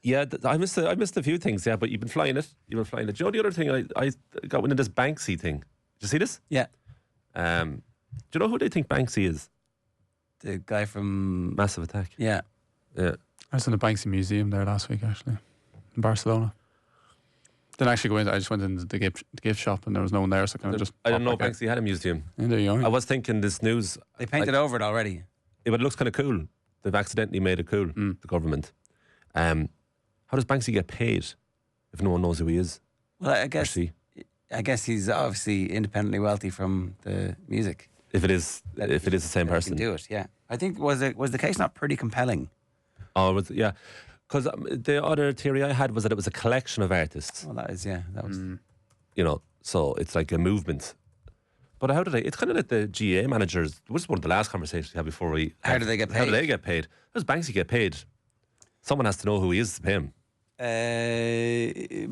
Yeah, I missed a few things. Yeah, but you've been flying it. You've been flying it. You know, the other thing I got into this Banksy thing. Did you see this? Yeah. Do you know who they think Banksy is? The guy from Massive Attack. Yeah. Yeah. I was in the Banksy Museum there last week, actually, in Barcelona. Didn't actually go in. I just went into the gift shop and there was no one there, so kind of just. I didn't know Banksy had a museum. Yeah, there you go. I was thinking this news. They painted over it already. Yeah, but it looks kind of cool. They've accidentally made it cool. The government. How does Banksy get paid if no one knows who he is? Well, I guess he's obviously independently wealthy from the music. If it is the same person, he can do it. Yeah, I think was the case not pretty compelling? Oh, yeah. Because the other theory I had was that it was a collection of artists. Well, that was. You know, so it's like a movement. But how do they? It's kind of like the GA managers. This was one of the last conversations we had before we. How do they get paid? How do they get paid? How does Banksy get paid? Someone has to know who he is to pay him. Maybe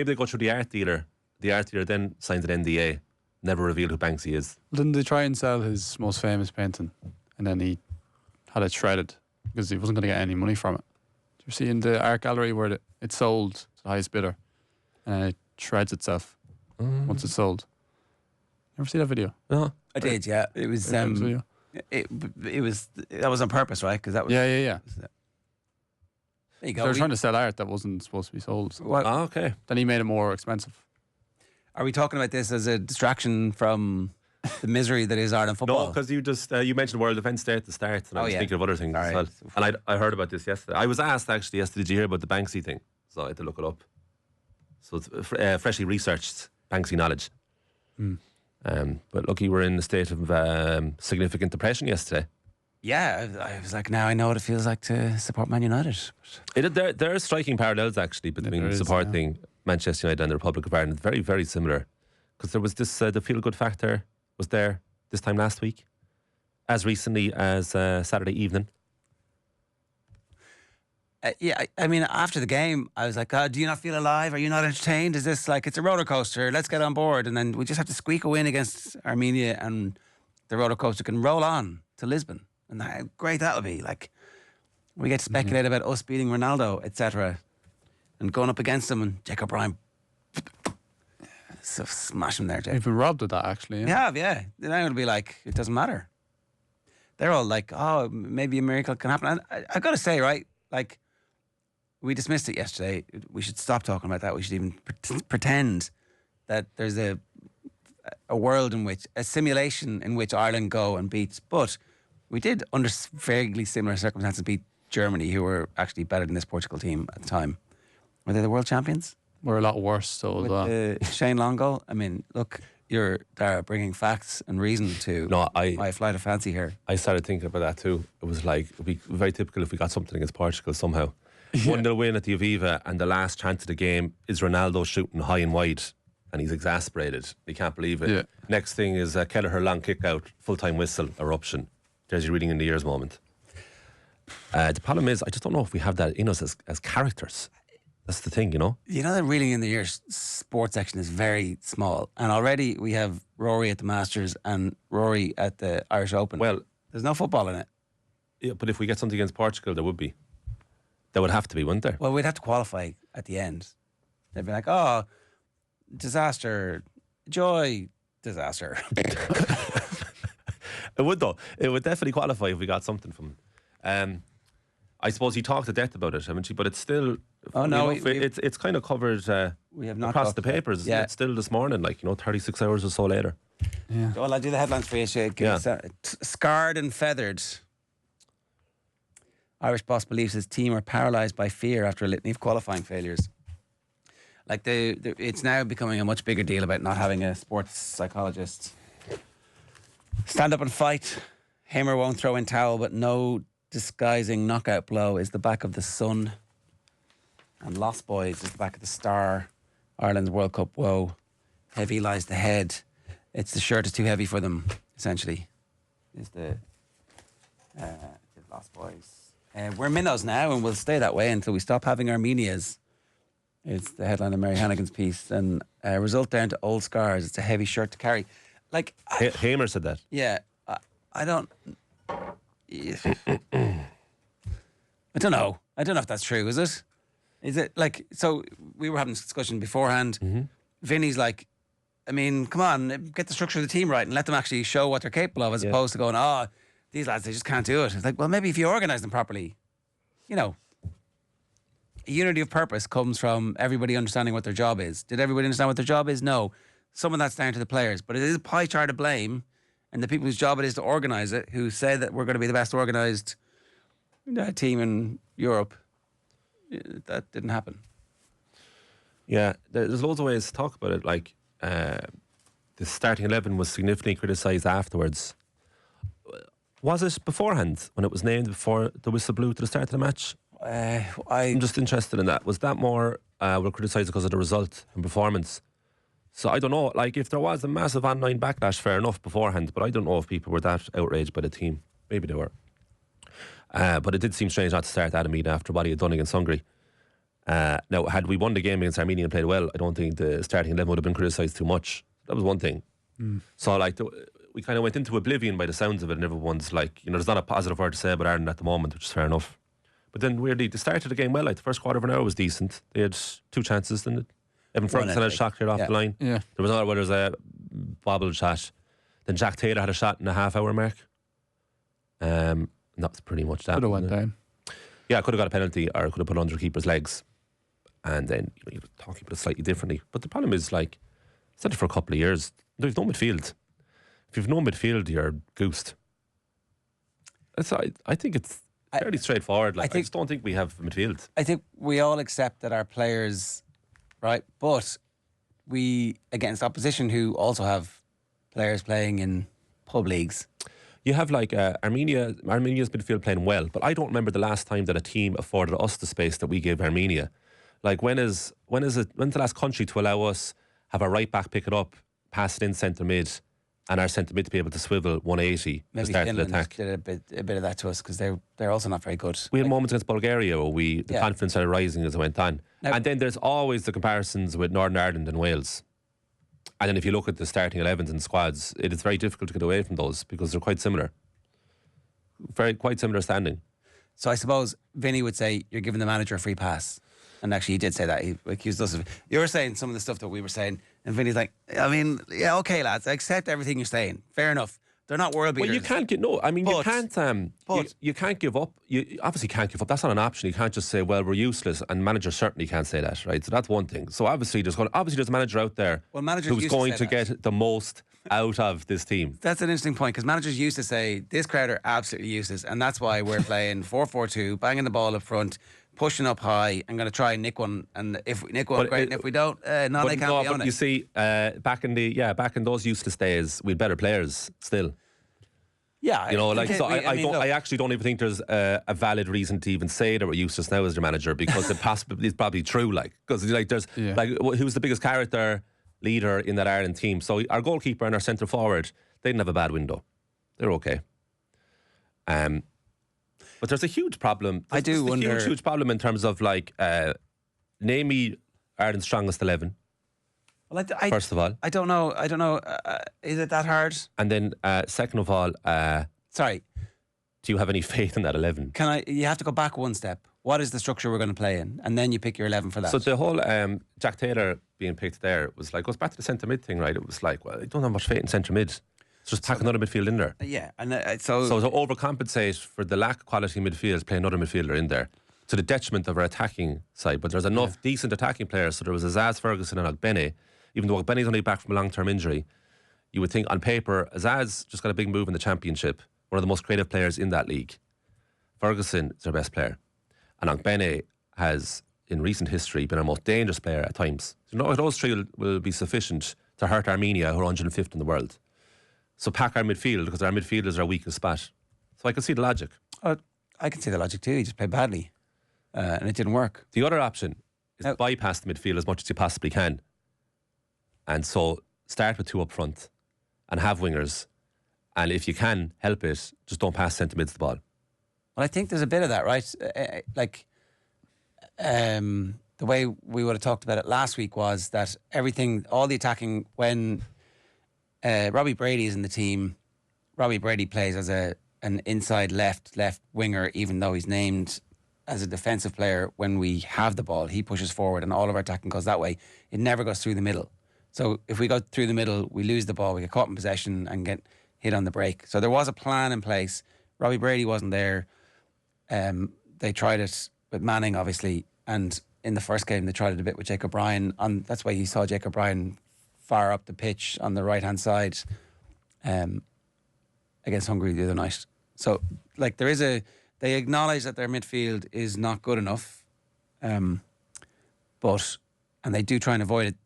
they go through the art dealer. The art dealer then signs an NDA. Never reveal who Banksy is. Didn't they try and sell his most famous painting, and then he had it shredded because he wasn't going to get any money from it? Did you see in the art gallery where it sold to the highest bidder, and it shreds itself once it's sold? Ever see that video? No, I did. Yeah, it was. It was that was on purpose, right? Because that was. Yeah. There you go. They were trying to sell art that wasn't supposed to be sold. So. Okay. Then he made it more expensive. Are we talking about this as a distraction from the misery that is Ireland football? No, because you just you mentioned World Events Day at the start, and I was thinking of other things as well. And I heard about this yesterday. I was asked actually yesterday, did you hear about the Banksy thing? So I had to look it up. So it's freshly researched Banksy knowledge. But lucky we're in a state of significant depression yesterday. Yeah, I was like, now I know what it feels like to support Man United. There are striking parallels actually between supporting Manchester United and the Republic of Ireland. Very, very similar. Because there was this, the feel-good factor was there this time last week, as recently as Saturday evening. I mean, after the game, I was like, do you not feel alive? Are you not entertained? Is this like, it's a roller coaster, let's get on board. And then we just have to squeak a win against Armenia and the roller coaster can roll on to Lisbon. And how great that'll be. Like, we get to speculate about us beating Ronaldo, etc. And going up against them and Jack O'Brien. So smash him there, Jake. You've been robbed of that, actually. Yeah. You have, yeah. Then it'll be like, it doesn't matter. They're all like, oh, maybe a miracle can happen. And I've got to say, right, like, we dismissed it yesterday. We should stop talking about that. We should even pretend that there's a world in which, a simulation in which Ireland go and beats. But we did, under vaguely similar circumstances, beat Germany, who were actually better than this Portugal team at the time. Were they the world champions? We're a lot worse, so as well. Shane Long goal. I mean, look, you're Dara bringing facts and reason to my flight of fancy here. I started thinking about that too. It was like, it would be very typical if we got something against Portugal somehow. 1-0 win at the Aviva, and the last chance of the game is Ronaldo shooting high and wide, and he's exasperated. He can't believe it. Yeah. Next thing is Kelleher long kick out, full-time whistle, eruption. There's your reading in the ears moment. The problem is, I just don't know if we have that in us as characters. That's the thing, you know. You know, the reading in the ears sports section is very small, and already we have Rory at the Masters and Rory at the Irish Open. Well, there's no football in it. Yeah, but if we get something against Portugal, there would be. There would have to be, wouldn't there? Well, we'd have to qualify at the end. They'd be like, oh, disaster, joy, disaster. It would, though. It would definitely qualify if we got something from I suppose he talked to death about it, haven't he? But it's still... Oh, no. It's kind of covered we have not across the papers. Yeah. It's still this morning, 36 hours or so later. Yeah. Well, I'll do the headlines for you, Shane. Yeah. Scarred and feathered. Irish boss believes his team are paralysed by fear after a litany of qualifying failures. Like, it's now becoming a much bigger deal about not having a sports psychologist. Stand up and fight. Hamer won't throw in towel, but no disguising knockout blow is the back of the Sun. And Lost Boys is the back of the Star. Ireland's World Cup woe. Heavy lies the head. It's the shirt is too heavy for them, essentially. Is the Lost Boys. We're minnows now, and we'll stay that way until we stop having Armenias. It's the headline of Mary Hannigan's piece. And result down to old scars. It's a heavy shirt to carry. Like Hamer said that. Yeah, I don't. I don't know. I don't know if that's true, is it? Is it like, so we were having this discussion beforehand. Vinny's like, I mean, come on, get the structure of the team right and let them actually show what they're capable of, as opposed to going, these lads, they just can't do it. It's like, well, maybe if you organise them properly, you know, a unity of purpose comes from everybody understanding what their job is. Did everybody understand what their job is? No. Some of that's down to the players, but it is a pie chart of blame, and the people whose job it is to organise it, who say that we're going to be the best organised team in Europe, that didn't happen. Yeah, there's loads of ways to talk about it. Like, the starting 11 was significantly criticised afterwards. Was it beforehand, when it was named before the whistle blew to the start of the match? I'm just interested in that. Was that more were criticised because of the result and performance? So I don't know. Like, if there was a massive online backlash, fair enough beforehand, but I don't know if people were that outraged by the team. Maybe they were. But it did seem strange not to start Adam Mead after what he had done against Hungary. Now, had we won the game against Armenia and played well, I don't think the starting 11 would have been criticised too much. That was one thing. So, like, we kind of went into oblivion by the sounds of it, and everyone's like, you know, there's not a positive word to say about Ireland at the moment, which is fair enough. But then, weirdly, they started the game well. Like, the first quarter of an hour was decent. They had 2 chances, didn't it? Evan Ferguson had a shot cleared off the line. Yeah. There was another where there was a bobbled shot. Then Jack Taylor had a shot in the half-hour mark. And that was pretty much that. Could have went down. Yeah, could have got a penalty, or could have put it under the keeper's legs. And then, you know, you're talking about it slightly differently. But the problem is, like, said it for a couple of years, there's no midfield. If you've no midfield, you're goosed. I think it's fairly straightforward. Like, I just don't think we have midfield. I think we all accept that our players, right? But we, against opposition who also have players playing in pub leagues. You have, like, Armenia's midfield playing well, but I don't remember the last time that a team afforded us the space that we gave Armenia. Like, when's the last country to allow us have our right back pick it up, pass it in centre mid, and our centre mid to be able to swivel 180 to start the attack? Did a bit of that to us, because they're also not very good. We had moments against Bulgaria where the confidence started rising as it went on. Now, and then there's always the comparisons with Northern Ireland and Wales. And then if you look at the starting 11s and squads, it is very difficult to get away from those because they're quite similar. Quite similar standing. So I suppose Vinny would say you're giving the manager a free pass. And actually, he did say that. He accused us of. You were saying some of the stuff that we were saying, and Vinny's like, I mean, yeah, okay, lads, I accept everything you're saying. Fair enough. They're not world beaters. Well, you can't you can't give up. You obviously can't give up. That's not an option. You can't just say, well, we're useless, and managers certainly can't say that, right? So that's one thing. So obviously there's a manager out there who's going to get the most out of this team. That's an interesting point, because managers used to say this crowd are absolutely useless, and that's why we're playing 4-4-2, banging the ball up front, pushing up high. I'm going to try and nick one, and if we nick one, great. And if we don't, they can't be on it. You see, back in those useless days, we had better players still. Yeah, you know, like, so I actually don't even think there's a valid reason to even say that we're useless now as your manager, because it's probably true. Like, because like there's like, who's the biggest character leader in that Ireland team? So our goalkeeper and our centre forward, they didn't have a bad window. They're okay. But there's a huge problem. I do wonder. Huge problem in terms of, like, name me Ireland's strongest 11. Well, first of all, I don't know. Is it that hard? And then, second of all, sorry, do you have any faith in that 11? You have to go back one step. What is the structure we're going to play in, and then you pick your 11 for that. So the whole Jack Taylor being picked there was like, goes back to the centre mid thing, right? It was like, well, I don't have much faith in centre mid. Just pack another midfield in there. Yeah, and so to overcompensate for the lack of quality midfield, play another midfielder in there, to the detriment of our attacking side. But there's enough decent attacking players. So there was Azaz, Ferguson and Ogbene. Even though Ogbene's only back from a long-term injury, you would think on paper, Azaz just got a big move in the championship, one of the most creative players in that league. Ferguson is our best player. And Ogbene has, in recent history, been our most dangerous player at times. So, you know, those three will be sufficient to hurt Armenia, who are 105th in the world. So pack our midfield, because our midfield is our weakest spot. So I can see the logic. I can see the logic too. He just played badly, and it didn't work. The other option is bypass the midfield as much as you possibly can. And so start with 2 up front and have wingers. And if you can help it, just don't pass centre mids the ball. Well, I think there's a bit of that, right? The way we would have talked about it last week was that all the attacking, when Robbie Brady is in the team, Robbie Brady plays as an inside left winger, even though he's named as a defensive player, when we have the ball, he pushes forward and all of our attacking goes that way. It never goes through the middle. So if we go through the middle, we lose the ball, we get caught in possession and get hit on the break. So there was a plan in place. Robbie Brady wasn't there. They tried it with Manning, obviously, and in the first game they tried it a bit with Jake O'Brien. That's why you saw Jake O'Brien far up the pitch on the right-hand side against Hungary the other night. So, like, they acknowledge that their midfield is not good enough, and they do try and avoid it.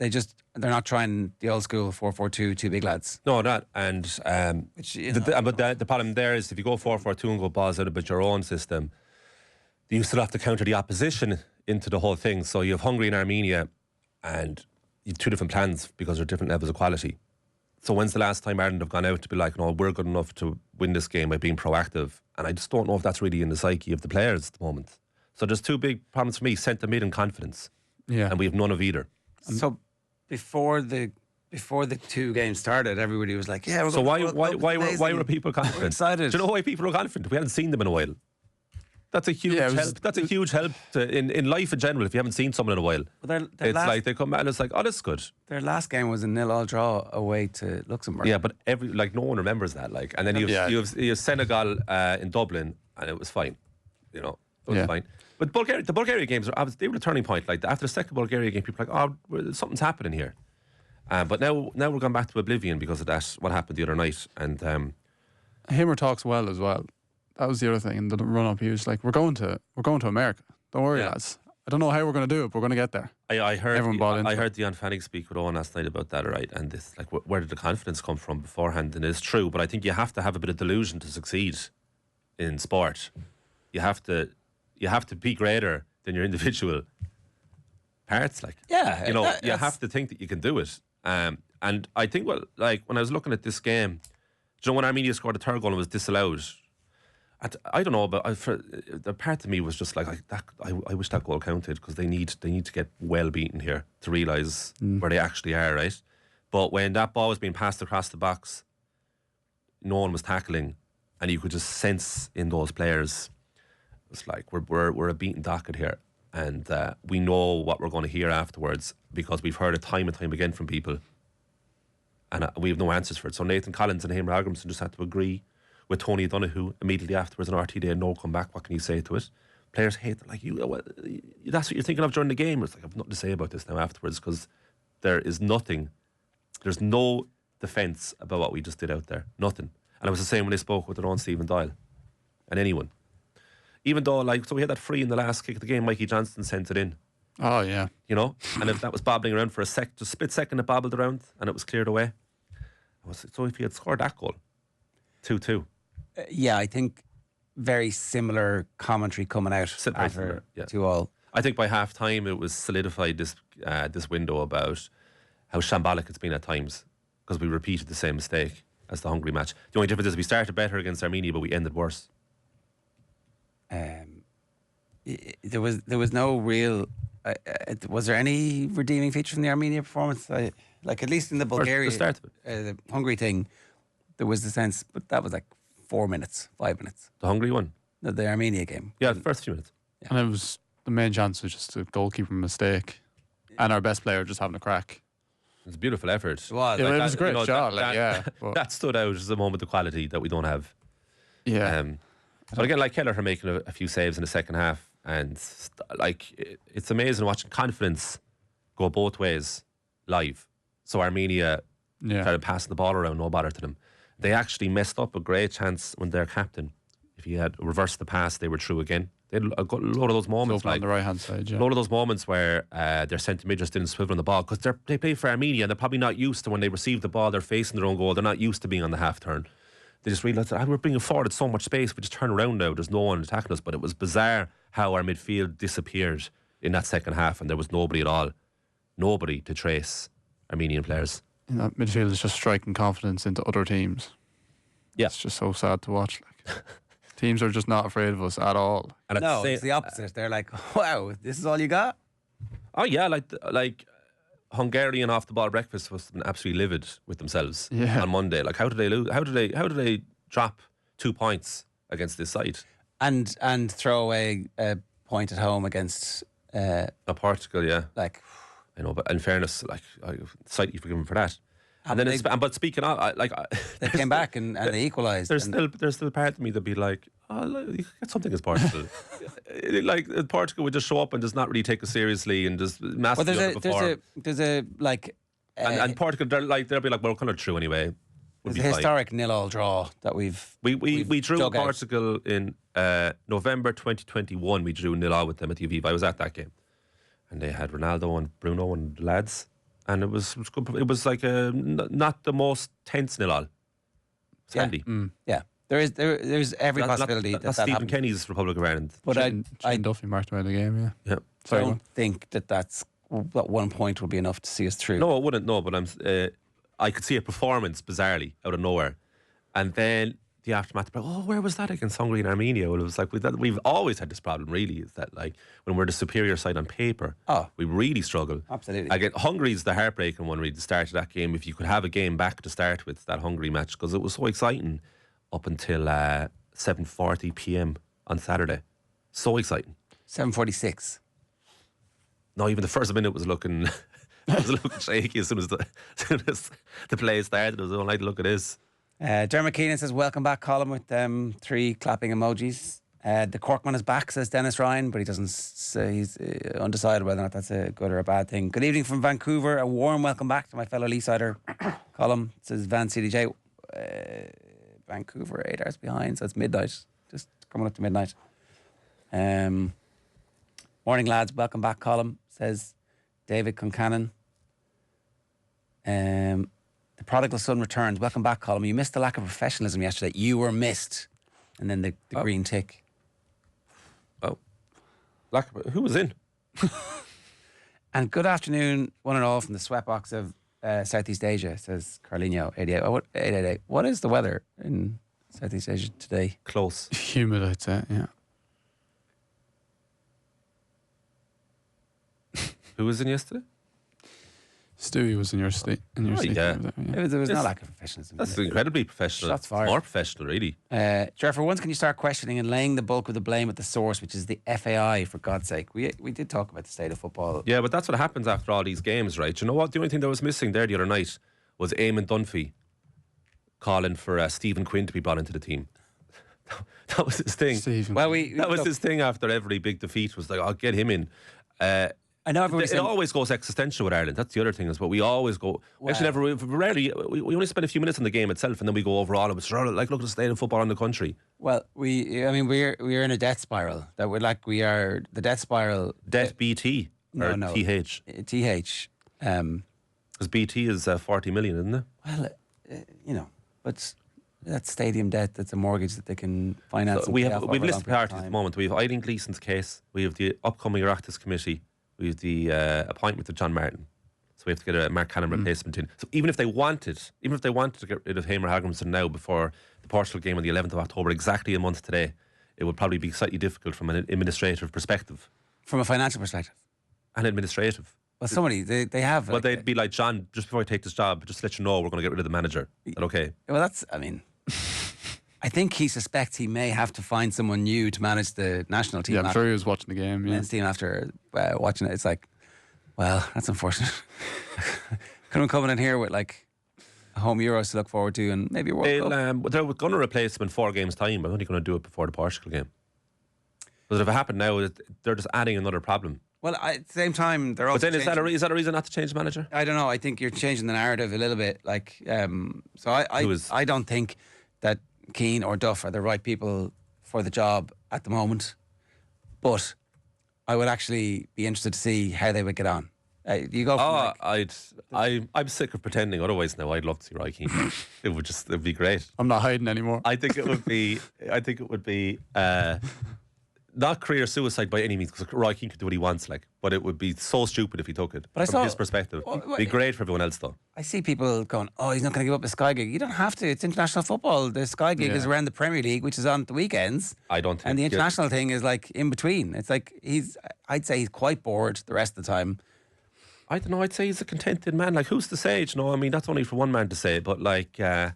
They're not trying the old school 4-4-2, two big lads. No, not. And but the problem there is if you go 4-4-2 and go balls out about your own system, you still have to counter the opposition into the whole thing. So you have Hungary and Armenia, and you have two different plans because they're different levels of quality. So when's the last time Ireland have gone out to be like, no, we're good enough to win this game by being proactive? And I just don't know if that's really in the psyche of the players at the moment. So there's two big problems for me: centre mid and confidence. Yeah, and we have none of either. So before the two games started, everybody was like, "Yeah." So why were people confident? We're excited. Do you know why people were confident? We hadn't seen them in a while. That's a huge help. That's a huge help in life in general. If you haven't seen someone in a while, like they come back and it's like, oh, that's good. Their last game was a 0-0 draw away to Luxembourg. Yeah, but no one remembers that. Like, and then you have Senegal in Dublin, and it was fine. You know, it was fine. But the Bulgaria games they were a turning point. Like after the second Bulgaria game, people were like, oh, something's happening here. But now we're going back to oblivion because of that. What happened the other night, and Himmer talks well as well. That was the other thing in the run up. He was like, "We're going to America. Don't worry, lads. I don't know how we're going to do it, but we're going to get there." I heard Dion Fanning speak with Owen last night about that, right? And this, like, where did the confidence come from beforehand? And it's true, but I think you have to have a bit of delusion to succeed in sport. You have to be greater than your individual parts. Like, you have to think that you can do it. And I think, when I was looking at this game, do you know when Armenia scored the third goal and was disallowed? I don't know, but the part of me was just like I wish that goal counted because they need to get well beaten here to realise where they actually are, right? But when that ball was being passed across the box, no one was tackling, and you could just sense in those players, it's like we're a beaten docket here, and we know what we're going to hear afterwards because we've heard it time and time again from people, and we have no answers for it. So Nathan Collins and Hamer Algrimson just had to agree with Tony O'Donoghue immediately afterwards on RT Day, no comeback. What can you say to it? Players hate it. Like, that's what you're thinking of during the game. It's like, I've nothing to say about this now afterwards because there's no defence about what we just did out there. Nothing. And it was the same when they spoke with their own Stephen Doyle and anyone. Even though, so we had that free in the last kick of the game, Mikey Johnston sent it in. Oh, yeah. You know? And if that was bobbling around for a split second, it bobbled around and it was cleared away. So if he had scored that goal, 2-2. Yeah, I think very similar commentary coming out after 2-2. I think by half time it was solidified this window about how shambolic it's been at times because we repeated the same mistake as the Hungary match. The only difference is we started better against Armenia, but we ended worse. There was no real. Was there any redeeming feature from the Armenia performance? At least in the Bulgaria, the Hungary thing, there was the sense, but that was like 4 minutes, 5 minutes. The Hungary one? No, the Armenia game. Yeah, the first few minutes. Yeah. And it was the main chance was just a goalkeeper mistake, and our best player just having a crack. It was a beautiful effort. It was. It was a great shot. That stood out as a moment of quality that we don't have. Yeah. But again, like Kelleher making a few saves in the second half, and it's amazing watching confidence go both ways live. So Armenia started passing the ball around, no bother to them. They actually messed up a great chance when their captain, if he had reversed the pass, they were through again. They had a load of those moments, on the right hand side, a load of those moments where their centre mid just didn't swivel on the ball because they play for Armenia and they're probably not used to when they receive the ball, they're facing their own goal. They're not used to being on the half turn. They just realised that we're bringing forward so much space. We just turn around now. There's no one attacking us. But it was bizarre how our midfield disappeared in that second half, and there was nobody at all, nobody to trace Armenian players. And that midfield is just striking confidence into other teams. Yeah, it's just so sad to watch. Like, teams are just not afraid of us at all. And it's the opposite. They're like, "Wow, this is all you got." Oh yeah, like Hungarian off the ball breakfast was absolutely livid with themselves on Monday. Like, how did they lose? How did they drop 2 points against this side? And throw away a point at home against Portugal, yeah. Like, I know, but in fairness, like, I slightly forgiven for that. And then, but speaking of, they came back and they equalised. There's still part of me that'd be like, oh, look, you get something as Portugal. Like Portugal would just show up and just not really take it seriously and just massively underperform. There's a like, and Portugal, they'll be like, well, we're kind of true anyway. There's a historic 0-0 draw that we drew Portugal in November 2021. We drew 0-0 with them at the Aviva. I was at that game, and they had Ronaldo and Bruno and the lads. And it was good. It was like not the most tense 0-0. Sandy. Yeah. There's every possibility that's Stephen happens. Kenny's Republic of Ireland. But I Duffy marked away the game, yeah. So I don't think that 1 point would be enough to see us through. No, it wouldn't. No, but I could see a performance bizarrely out of nowhere, and then the aftermath. Oh, where was that against Hungary and Armenia? Well, it was like we've always had this problem. Really, is that like when we're the superior side on paper, we really struggle. Absolutely. Again, Hungary's the heartbreaking one. Really, the start of that game. If you could have a game back to start with, that Hungary match, because it was so exciting up until 7:40 p.m. on Saturday. So exciting. 7:46. No, even the first minute was looking shaky as soon as the play started. It was like, look at this. Dermot Keenan says, welcome back, Colm, with 3 clapping emojis. The Corkman is back, says Dennis Ryan, but he doesn't say, he's undecided whether or not that's a good or a bad thing. Good evening from Vancouver. A warm welcome back to my fellow Leesider. Colm, says Van CDJ. Vancouver, 8 hours behind, so it's midnight. Just coming up to midnight. Morning, lads. Welcome back, Colm, says David Concannon. The prodigal son returns. Welcome back, Colm. You missed the lack of professionalism yesterday. You were missed. And then the green tick. Oh. Who was in? And good afternoon, one and all, from the sweatbox of Southeast Asia, says Carlino 88. 888. What is the weather in Southeast Asia today? Close. Humid, I'd say, yeah. Who was in yesterday? Stewie was in your state. Yeah. There was no lack of professionalism. That's incredibly professional. Shots fired. More professional, really. Ger, for once, can you start questioning and laying the bulk of the blame at the source, which is the FAI, for God's sake? We did talk about the state of football. Yeah, but that's what happens after all these games, right? You know what? The only thing that was missing there the other night was Eamon Dunphy calling for Stephen Quinn to be brought into the team. That was his thing. That was his thing after every big defeat, was like, I'll get him in. I know everybody's it always goes existential with Ireland. That's the other thing, is what we always go. Wow. Actually, rarely. We only spend a few minutes on the game itself, and then we go overall. And it's like, look at the state of football in the country. Well, we're in a death spiral. We are the death spiral. Debt BT or no, TH. TH. Because BT is 40 million, isn't it? Well, but that's stadium debt. That's a mortgage that they can finance. So we've listed parties at the moment. We have Eileen Gleeson's case. We have the upcoming Oireachtas committee. We have the appointment of John Martin, so we have to get a Mark Cannon replacement in. So even if they wanted to get rid of Hamer Hagrimson now before the Portugal game on the 11th of October, exactly a month today, it would probably be slightly difficult from an administrative perspective. From a financial perspective, and administrative. Well, they have. Well, they'd be like, John, just before I take this job, just to let you know, we're going to get rid of the manager. Is that okay? Well, I think he suspects he may have to find someone new to manage the national team. Yeah, I'm sure he was watching the game. Yeah. Team after watching it, it's like, well, that's unfortunate. Could have come in here with like a home Euros to look forward to, and maybe a World Cup. They're going to replace him in 4 games' time. But I'm only going to do it before the Portugal game. Because if it happened now, they're just adding another problem. Well, at the same time, they're also. But then is that a reason not to change the manager? I don't know. I think you're changing the narrative a little bit. Like, so I don't think that Keane or Duff are the right people for the job at the moment, but I would actually be interested to see how they would get on. You go. I'm sick of pretending. Otherwise, now I'd love to see Roy Keane. It'd be great. I'm not hiding anymore. I think it would be. Not career suicide by any means, because Roy Keane could do what he wants, but it would be so stupid if he took it. But from his perspective, it'd be great for everyone else, though. I see people going, "Oh, he's not going to give up the Sky gig." You don't have to. It's international football. The Sky gig is around the Premier League, which is on the weekends. I don't think. And the international thing is like in between. It's like I'd say he's quite bored the rest of the time. I don't know. I'd say he's a contented man. Like, who's to say? No, I mean, that's only for one man to say. But I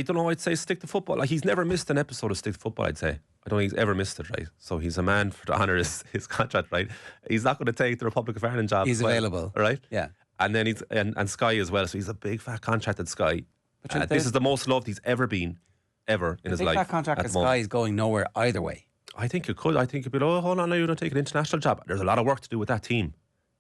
don't know. I'd say stick to football. Like, he's never missed an episode of stick to football. I'd say I don't think he's ever missed it, right? So he's a man for to honour his contract, right? He's not going to take the Republic of Ireland job. He's available, right? Yeah. And then and Sky as well. So he's a big fat contract at Sky. This is the most loved he's ever been, ever in his life. The big fat contract at Sky is going nowhere either way. I think it could. I think it'd be, oh, hold on, now you don't take an international job. There's a lot of work to do with that team.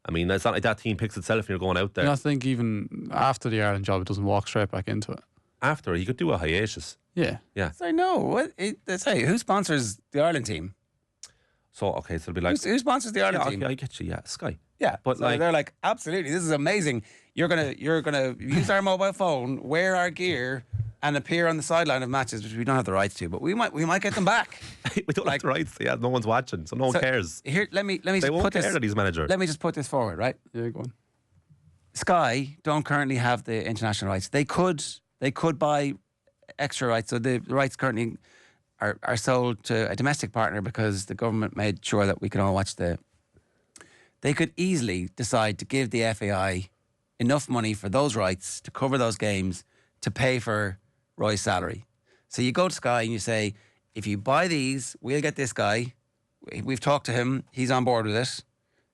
I mean, it's not like that team picks itself and you're going out there. I think even after the Ireland job, it doesn't walk straight back into it. After, you could do a hiatus. Yeah. So no, who sponsors the Ireland team? So okay, so it'll be like who sponsors the Ireland team? Okay, I get you. Yeah, Sky. Yeah, but so they're like, absolutely, this is amazing. You're gonna use our mobile phone, wear our gear, and appear on the sideline of matches, which we don't have the rights to, but we might get them back. We don't have the rights. Yeah, no one's watching, so no one cares. Here, let me they just won't put care this. That he's manager. Let me just put this forward, right? Yeah, go on. Sky don't currently have the international rights. They could buy extra rights. So the rights currently are sold to a domestic partner because the government made sure that we could all watch They could easily decide to give the FAI enough money for those rights to cover those games to pay for Roy's salary. So you go to Sky and you say, if you buy these, we'll get this guy. We've talked to him. He's on board with it.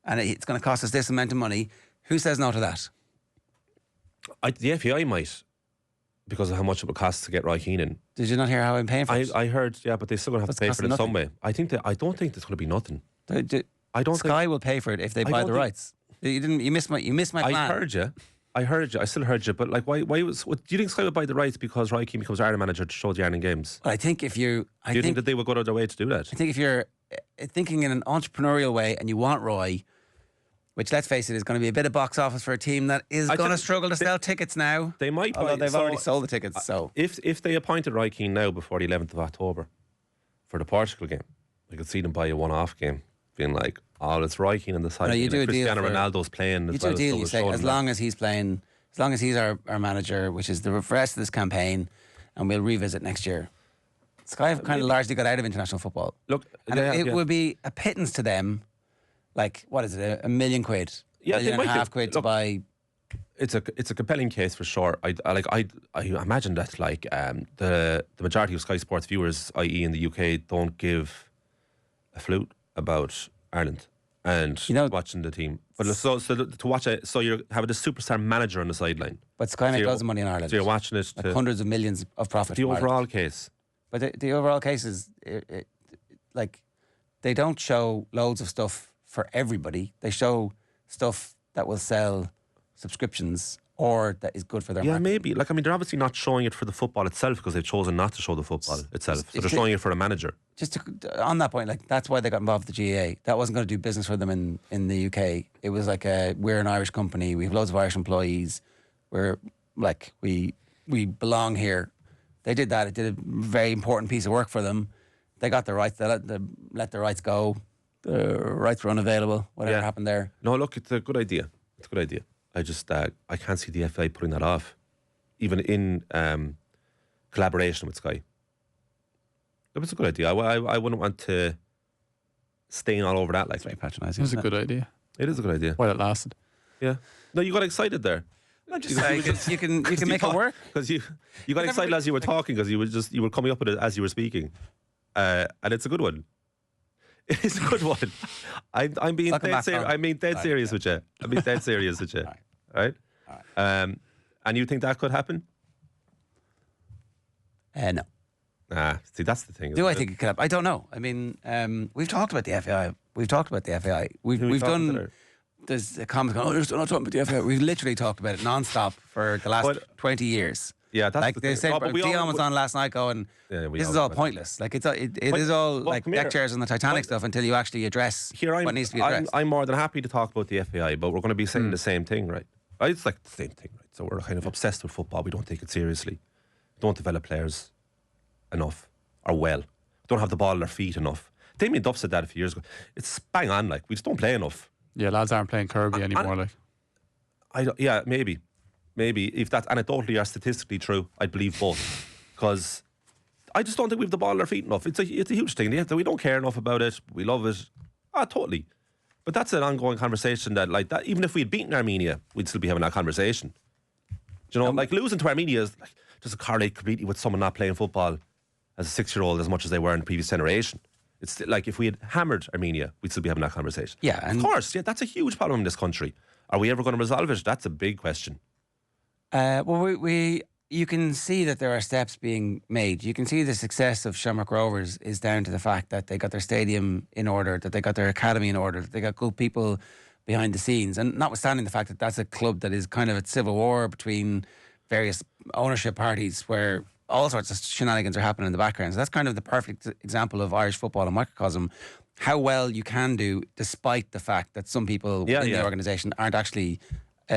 And it's going to cost us this amount of money. Who says no to that? The FAI might, because of how much it would cost to get Roy Keane in. Did you not hear how I'm paying for it? I heard, yeah, but they're still going to have to pay for it in some way. I don't think there's going to be nothing. Sky will pay for it if they buy the rights. You missed my plan. I heard you. I still heard you. But like, do you think Sky would buy the rights because Roy Keane becomes Ireland manager to show the Ireland games? Well, I think do you think that they would go out of their way to do that? I think if you're thinking in an entrepreneurial way and you want Roy, which, let's face it, is going to be a bit of box office for a team that is going to struggle to sell tickets now. They might, although they've already sold the tickets. So if they appointed Roy Keane now before the 11th of October for the Portugal game, I could see them buy a one-off game, being like, "Oh, it's Roy Keane on the side." No, you do a Cristiano deal Ronaldo's playing. You do a deal. You say, as long as he's playing, as long as he's our manager, which is the rest of this campaign, and we'll revisit next year. Sky have kind of largely got out of international football. Look, and it would be a pittance to them. Like, what is it? $1 million quid. Yeah, $1.5 million to buy. It's a compelling case for sure. I imagine that the majority of Sky Sports viewers, i.e. in the UK, don't give a flute about Ireland and watching the team. But so to watch it, so you're having a superstar manager on the sideline. But Sky make loads of money in Ireland. So you're watching it, like hundreds of millions of profit. The overall case. But the overall case is like they don't show loads of stuff for everybody. They show stuff that will sell subscriptions or that is good for their market. Maybe. They're obviously not showing it for the football itself because they've chosen not to show the football itself. So they're showing it for a manager. Just on that point, that's why they got involved with the GAA. That wasn't going to do business for them in the UK. It was like we're an Irish company. We have loads of Irish employees. We're like we belong here. They did that. It did a very important piece of work for them. They got the rights. They let the rights go. The rights were unavailable. Whatever happened there. No, look, it's a good idea. It's a good idea. I just I can't see the FA putting that off, even in collaboration with Sky. It was a good idea. I wouldn't want to stain all over that. Like, it's very patronising. It was a good idea. It is a good idea. While it lasted. Yeah. No, you got excited there. I'm just saying you can make it work because you got excited as you were talking because you were coming up with it as you were speaking, and it's a good one. It is a good one. I'm being dead serious. I mean, dead serious with you. I'm being dead serious with you. Right? And you think that could happen? No. See, that's the thing. Do I think it could happen? I don't know. I mean, we've talked about the FAI. We've done. There's a comment going, we're not talking about the FAI. We've literally talked about it non-stop for the last 20 years. Yeah, that's like they said. Dion was on last night going, this is all pointless. Like it is all like deck chairs and the Titanic stuff until you actually address what needs to be addressed. I'm more than happy to talk about the FAI, but we're going to be saying the same thing, right? It's like the same thing, right? So we're kind of obsessed with football. We don't take it seriously. Don't develop players enough or well. Don't have the ball at their feet enough. Damien Duff said that a few years ago. It's bang on. Like, we just don't play enough. Yeah, lads aren't playing Kirby anymore. Maybe if that's anecdotally or statistically true, I'd believe both. Because I just don't think we have the ball at our feet enough. It's a huge thing. We don't care enough about it. We love it. Totally. But that's an ongoing conversation that, like, that even if we had beaten Armenia, we'd still be having that conversation. Do you know, like losing to Armenia is like doesn't correlate completely with someone not playing football. as a 6-year-old as much as they were in the previous generation. It's like if we had hammered Armenia, we'd still be having that conversation. Yeah, of course. Yeah, that's a huge problem in this country. Are we ever going to resolve it? That's a big question. You can see that there are steps being made. You can see the success of Shamrock Rovers is down to the fact that they got their stadium in order, that they got their academy in order, that they got good people behind the scenes. And notwithstanding the fact that that's a club that is kind of at civil war between various ownership parties where all sorts of shenanigans are happening in the background. So that's kind of the perfect example of Irish football and microcosm. How well you can do despite the fact that some people in the organisation aren't actually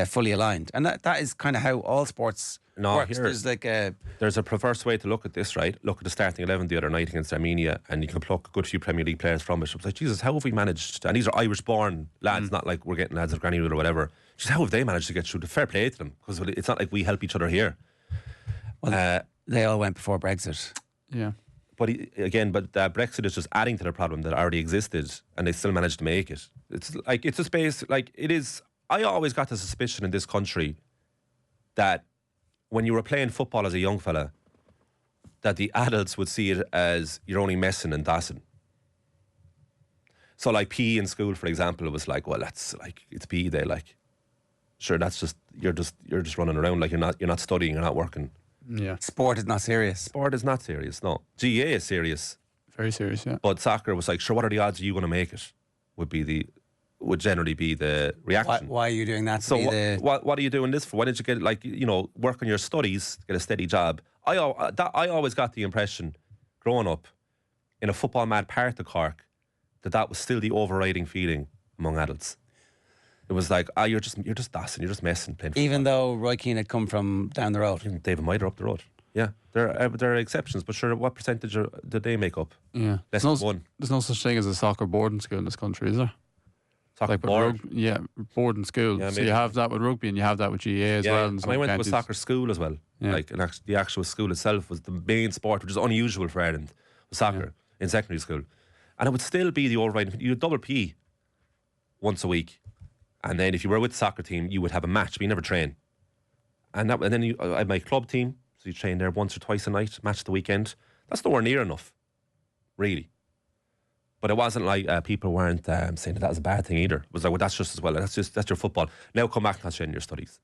fully aligned. And that is kind of how all sports works. There's a perverse way to look at this, right? Look at the starting 11 the other night against Armenia, and you can pluck a good few Premier League players from it. It's like, Jesus, how have we managed? And these are Irish-born lads, not like we're getting lads of Granny or whatever. Just how have they managed to get through? The fair play to them, because it's not like we help each other here. Well, they all went before Brexit. Yeah. But Brexit is just adding to the problem that already existed, and they still managed to make it. It's a space, it is. I always got the suspicion in this country that when you were playing football as a young fella, that the adults would see it as you're only messing and dassing. So like PE in school, for example, it was like, well, that's like, it's PE day, like, sure, that's just you're just running around, like you're not studying, you're not working. Yeah. Sport is not serious. Sport is not serious, no. GAA is serious. Very serious, yeah. But soccer was like, sure, what are the odds of you going to make it? Would generally be the reaction. Why are you doing that? So what are you doing this for? Why didn't you get work on your studies, get a steady job? I always got the impression, growing up in a football mad part of Cork, that was still the overriding feeling among adults. It was like, you're just dassing, you're just messing, playing football. Even though Roy Keane had come from down the road. Even David Mitre up the road. Yeah, there are exceptions, but sure, what percentage did they make up? Yeah, less than one. There's no such thing as a soccer boarding school in this country, is there? Soccer board? Boarding school. Yeah, so you have that with rugby and you have that with GAA as well. And I went to a soccer school as well. Yeah. The actual school itself was the main sport, which is unusual for Ireland, was soccer in secondary school. And it would still be the overriding. You had double PE once a week. And then if you were with the soccer team, you would have a match, but you never train. And then I had my club team, so you train there once or twice a night, match the weekend. That's nowhere near enough, really. But it wasn't like people weren't saying that was a bad thing either. It was like, well, that's just as well. That's your football. Now come back and concentrate on your studies.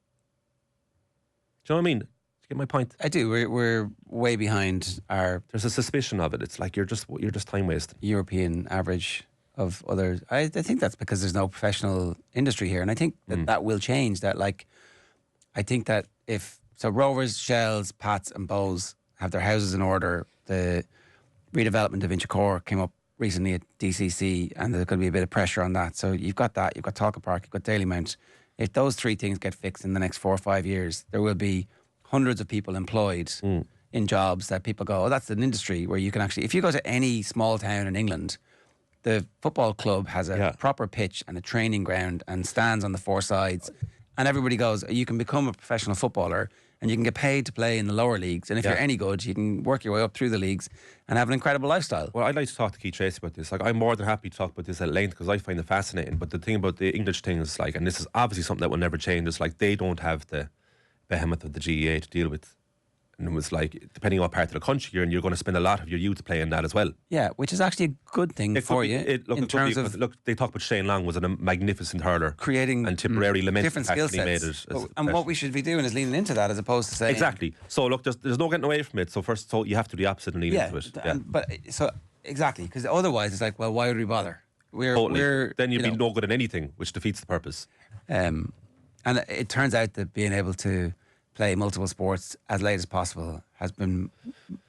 Do you know what I mean? Do you get my point? I do. We're way behind our. There's a suspicion of it. It's like you're just time wasting. European average of others. I think that's because there's no professional industry here, and I think that will change. I think that if Rovers, Shells, Pats, and Bows have their houses in order, the redevelopment of Inchicore came up recently at DCC, and there's going to be a bit of pressure on that. So you've got that, you've got Talca Park, you've got Dalymount. If those three things get fixed in the next 4 or 5 years, there will be hundreds of people employed in jobs that people go, oh, that's an industry where you can actually, if you go to any small town in England, the football club has a proper pitch and a training ground and stands on the four sides, and everybody goes, you can become a professional footballer and you can get paid to play in the lower leagues, and if you're any good, you can work your way up through the leagues and have an incredible lifestyle. Well, I'd like to talk to Keith Tracy about this. Like, I'm more than happy to talk about this at length because I find it fascinating. But the thing about the English thing is, like, and this is obviously something that will never change, is like they don't have the behemoth of the GEA to deal with. And it was like, depending on what part of the country you're in, you're going to spend a lot of your youth playing that as well. Yeah, which is actually a good thing for you. Look, they talk about Shane Long was a magnificent hurler, creating and Tipperary lamented different skill sets. And what we should be doing is leaning into that as opposed to saying exactly. So look, there's no getting away from it. So you have to do the opposite and lean into it. Exactly, because otherwise it's like, well, why would we bother? Then you'd be no good at anything, which defeats the purpose. And it turns out that being able to play multiple sports as late as possible has been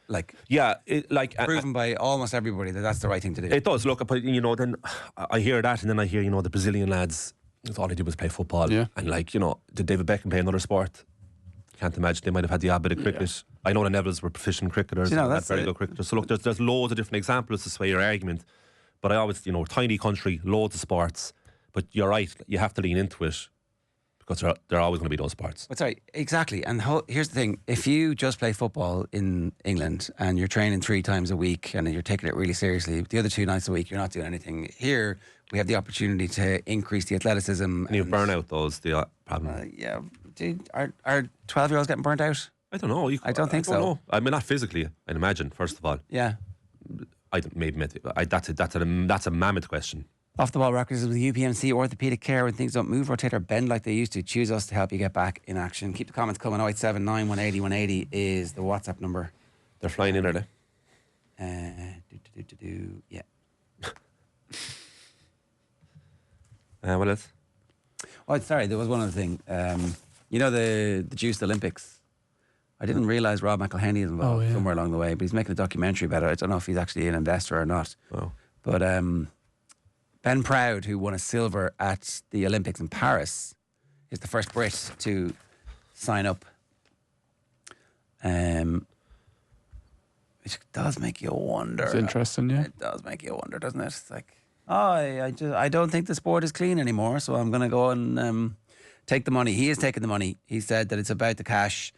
proven by almost everybody that that's the right thing to do. It does. Look, but then I hear that, and then I hear the Brazilian lads, all they did was play football. Yeah. And did David Beckham play another sport? Can't imagine. They might have had the odd bit of cricket. Yeah. I know the Nevilles were proficient cricketers, that's very good cricketers. So look, there's loads of different examples to sway your argument. But I always, tiny country, loads of sports. But you're right, you have to lean into it. Because there are always going to be those sports. But sorry, exactly. And here's the thing. If you just play football in England and you're training 3 times a week and you're taking it really seriously, the other 2 nights a week, you're not doing anything. Here, we have the opportunity to increase the athleticism. And you burn out those, the problem. Dude, are 12-year-olds getting burnt out? I don't know. I don't think so. Know. I mean, not physically, I'd imagine, first of all. Yeah. That's a mammoth question. Off the ball records with UPMC orthopedic care when things don't move, rotate or bend like they used to. Choose us to help you get back in action. Keep the comments coming. 0879 180 180 is the WhatsApp number. They're flying in, are they? Yeah. What else? Oh, sorry, there was one other thing. You know the Juiced Olympics? I didn't realise Rob McElhenney is involved somewhere along the way, but he's making a documentary about it. I don't know if he's actually an investor or not. Oh. But Ben Proud, who won a silver at the Olympics in Paris, is the first Brit to sign up. Which does make you wonder. It's interesting, yeah. It does make you wonder, doesn't it? It's like, I don't think the sport is clean anymore, so I'm going to go and take the money. He is taking the money. He said that it's about the cash.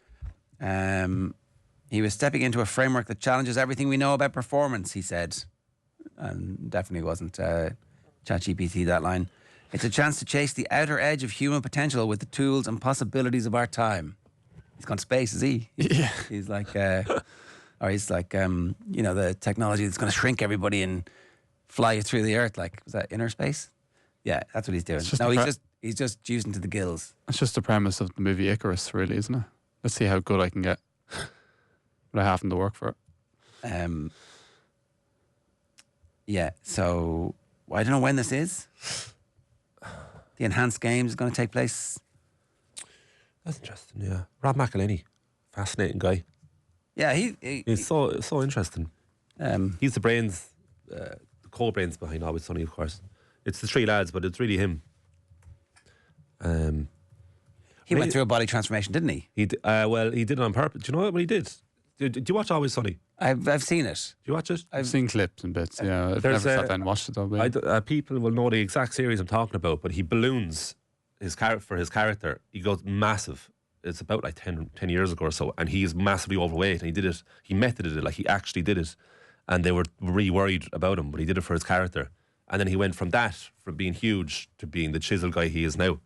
He was stepping into a framework that challenges everything we know about performance, he said. And definitely wasn't ChatGPT, that line. It's a chance to chase the outer edge of human potential with the tools and possibilities of our time. He's gone space, is he? Yeah. He's like, the technology that's going to shrink everybody and fly you through the earth. Like, was that inner space? Yeah, that's what he's doing. No, he's just juicing to the gills. That's just the premise of the movie Icarus, really, isn't it? Let's see how good I can get without having to work for it. Yeah, so I don't know when this is. The enhanced games is going to take place. That's interesting, yeah. Rob McElhenney, fascinating guy. Yeah, he's so interesting. He's the brains, the co-brains behind Always Sunny, of course. It's the three lads, but it's really him. He went through a body transformation, didn't he? He did it on purpose. Do you know what he did? Did you watch Always Sunny? I've seen it. Do you watch it? I've seen clips and bits, yeah. I've never sat down and watched it, though. People will know the exact series I'm talking about, but he balloons his character. He goes massive. It's about like 10 years ago or so, and he's massively overweight, and he did it. He methoded it, like he actually did it, and they were really worried about him, but he did it for his character. And then he went from being huge to being the chiseled guy he is now.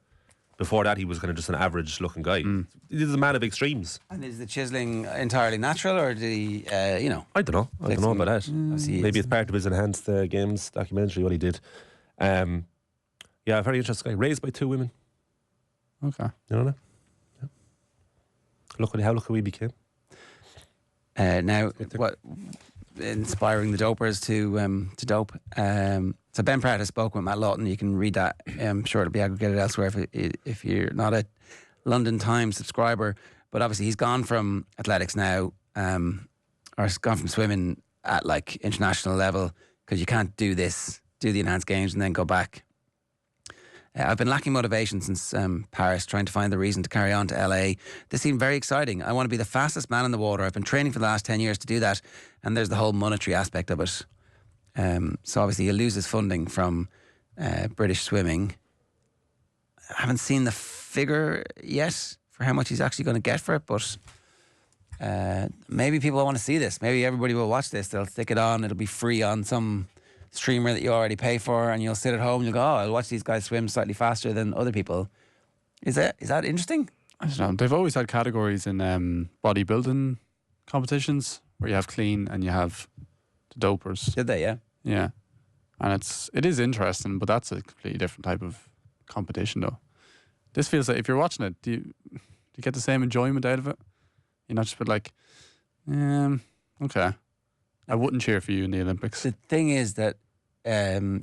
Before that, he was kind of just an average-looking guy. He's a man of extremes. And is the chiselling entirely natural, or did he, I don't know. I don't know about that. Maybe it's part of his enhanced games documentary, what he did. Yeah, very interesting guy. Raised by two women. Okay. You know that? Yeah. How lucky we became. Now, what inspiring the dopers to dope. So Ben Pratt has spoken with Matt Lawton. You can read that. I'm sure it'll be aggregated elsewhere if you're not a London Times subscriber. But obviously he's gone from athletics now, or he's gone from swimming at like international level, because you can't do the enhanced games and then go back. I've been lacking motivation since Paris, trying to find the reason to carry on to LA. This seemed very exciting. I want to be the fastest man in the water. I've been training for the last 10 years to do that. And there's the whole monetary aspect of it. So obviously he'll lose his funding from British swimming. I haven't seen the figure yet for how much he's actually going to get for it, but maybe people want to see this. Maybe everybody will watch this. They'll stick it on. It'll be free on some streamer that you already pay for, and you'll sit at home and you'll go, I'll watch these guys swim slightly faster than other people. Is that interesting? I don't know. They've always had categories in bodybuilding competitions where you have clean and you have the dopers. Did they? Yeah. Yeah. And it is interesting, but that's a completely different type of competition, though. This feels like, if you're watching it, do you get the same enjoyment out of it? You're not just like, okay. I wouldn't cheer for you in the Olympics. The thing is that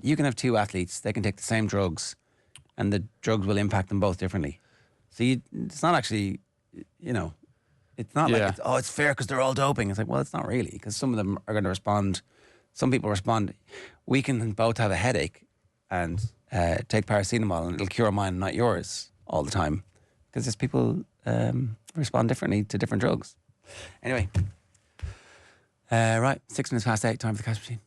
you can have two athletes, they can take the same drugs, and the drugs will impact them both differently. So it's not actually, it's not like, it's fair because they're all doping. It's like, well, it's not really, because some of them are going to respond. Some people respond. We can both have a headache and take paracetamol, and it'll cure mine, not yours, all the time. Because there's people respond differently to different drugs. Anyway. Right, 6 minutes past 8, time for the cash machine.